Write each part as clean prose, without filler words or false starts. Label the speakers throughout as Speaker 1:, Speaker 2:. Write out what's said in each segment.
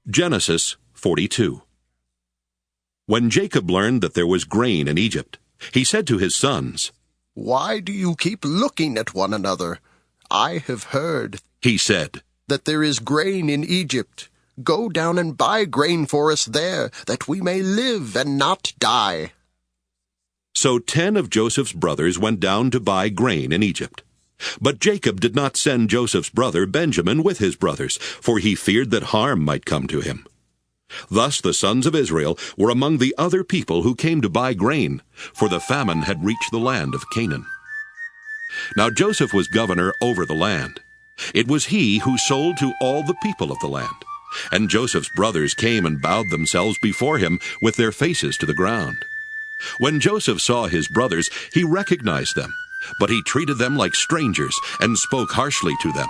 Speaker 1: Genesis 42. When Jacob learned that there was grain in Egypt, he said to his sons,
Speaker 2: "Why do you keep looking at one another? I have heard,"
Speaker 1: he said,
Speaker 2: "that there is grain in Egypt. Go down and buy grain for us there, that we may live and not die."
Speaker 1: So 10 of Joseph's brothers went down to buy grain in Egypt. But Jacob did not send Joseph's brother Benjamin with his brothers, for he feared that harm might come to him. Thus the sons of Israel were among the other people who came to buy grain, for the famine had reached the land of Canaan. Now Joseph was governor over the land. It was he who sold to all the people of the land. And Joseph's brothers came and bowed themselves before him with their faces to the ground. When Joseph saw his brothers, he recognized them, but he treated them like strangers and spoke harshly to them.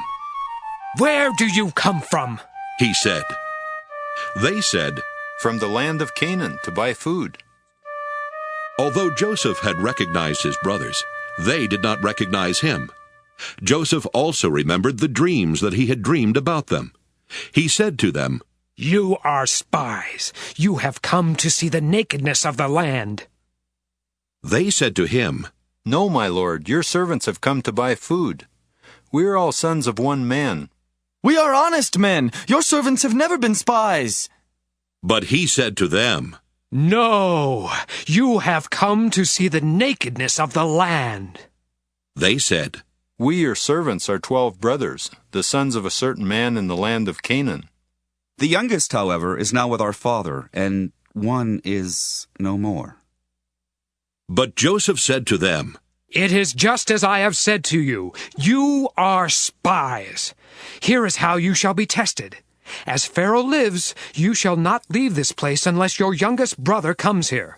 Speaker 3: "Where do you come from?"
Speaker 1: he said. They said,
Speaker 4: "From the land of Canaan to buy food."
Speaker 1: Although Joseph had recognized his brothers, they did not recognize him. Joseph also remembered the dreams that he had dreamed about them. He said to them,
Speaker 3: "You are spies. You have come to see the nakedness of the land."
Speaker 1: They said to him,
Speaker 4: "No, my lord, your servants have come to buy food. We are all sons of one man."
Speaker 5: "We are honest men. Your servants have never been spies."
Speaker 1: But he said to them,
Speaker 3: "No, you have come to see the nakedness of the land."
Speaker 1: They said,
Speaker 4: "We, your servants, are 12 brothers, the sons of a certain man in the land of Canaan.
Speaker 6: The youngest, however, is now with our father, and one is no more."
Speaker 1: But Joseph said to them,
Speaker 3: "It is just as I have said to you. You are spies. Here is how you shall be tested. As Pharaoh lives, you shall not leave this place unless your youngest brother comes here.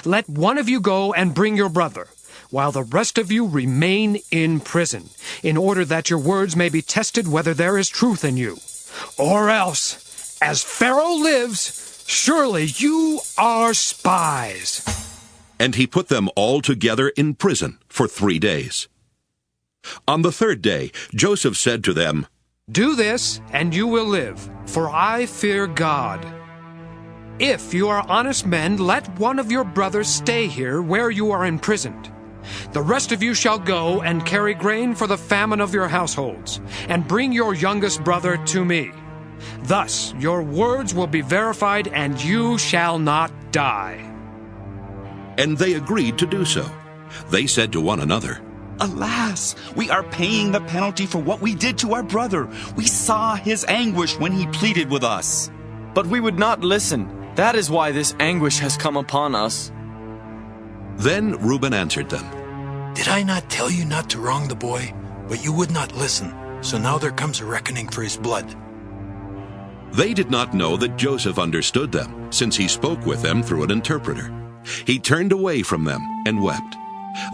Speaker 3: Let one of you go and bring your brother, while the rest of you remain in prison, in order that your words may be tested whether there is truth in you. Or else, as Pharaoh lives, surely you are spies."
Speaker 1: And he put them all together in prison for 3 days. On the 3rd day, Joseph said to them,
Speaker 3: "Do this, and you will live, for I fear God. If you are honest men, let one of your brothers stay here where you are imprisoned. The rest of you shall go and carry grain for the famine of your households, and bring your youngest brother to me. Thus your words will be verified, and you shall not die."
Speaker 1: And they agreed to do so. They said to one another,
Speaker 6: "Alas, we are paying the penalty for what we did to our brother. We saw his anguish when he pleaded with us."
Speaker 5: But we would not listen. That is why this anguish has come upon us.
Speaker 1: Then Reuben answered them,
Speaker 7: "Did I not tell you not to wrong the boy? But you would not listen, so now there comes a reckoning for his blood."
Speaker 1: They did not know that Joseph understood them, since he spoke with them through an interpreter. He turned away from them and wept.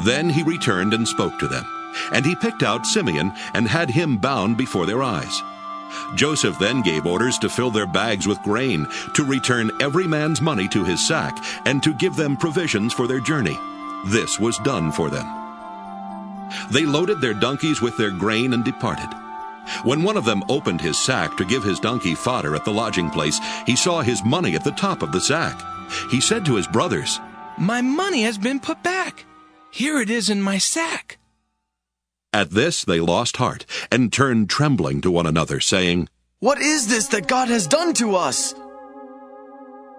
Speaker 1: Then he returned and spoke to them, and he picked out Simeon and had him bound before their eyes. Joseph then gave orders to fill their bags with grain, to return every man's money to his sack, and to give them provisions for their journey. This was done for them. They loaded their donkeys with their grain and departed. When one of them opened his sack to give his donkey fodder at the lodging place, he saw his money at the top of the sack. He said to his brothers,
Speaker 8: "My money has been put back. Here it is in my sack."
Speaker 1: At this they lost heart and turned trembling to one another, saying,
Speaker 5: "What is this that God has done to us?"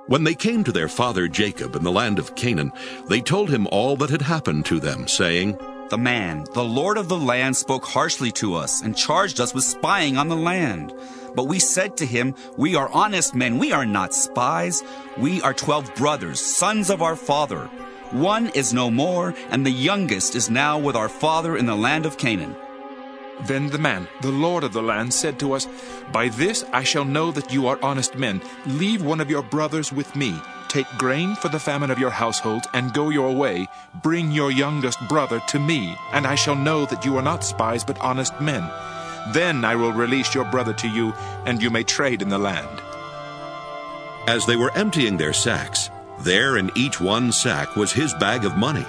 Speaker 1: When they came to their father Jacob in the land of Canaan, they told him all that had happened to them, saying,
Speaker 6: "The man, the lord of the land, spoke harshly to us and charged us with spying on the land. But we said to him, 'We are honest men, we are not spies. We are 12 brothers, sons of our father. One is no more, and the youngest is now with our father in the land of Canaan.'"
Speaker 8: Then the man, the lord of the land, said to us, "By this I shall know that you are honest men. Leave one of your brothers with me. Take grain for the famine of your household, and go your way. Bring your youngest brother to me, and I shall know that you are not spies but honest men. Then I will release your brother to you, and you may trade in the land."
Speaker 1: As they were emptying their sacks, there in each one sack was his bag of money.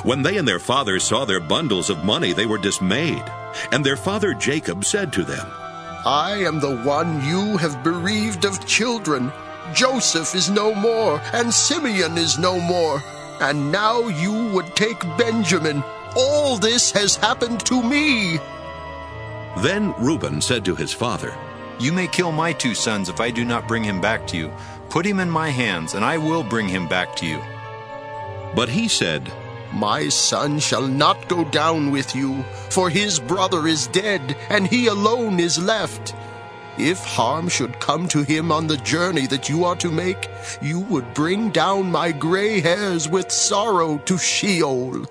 Speaker 1: When they and their father saw their bundles of money, they were dismayed. And their father Jacob said to them,
Speaker 2: I am the one you have bereaved of children. Joseph is no more, and Simeon is no more. And now you would take Benjamin. All this has happened to me."
Speaker 1: Then Reuben said to his father,
Speaker 4: You may kill my 2 sons if I do not bring him back to you. Put him in my hands, and I will bring him back to you.
Speaker 1: But he said,
Speaker 2: "My son shall not go down with you, for his brother is dead, and he alone is left. If harm should come to him on the journey that you are to make, you would bring down my gray hairs with sorrow to Sheol."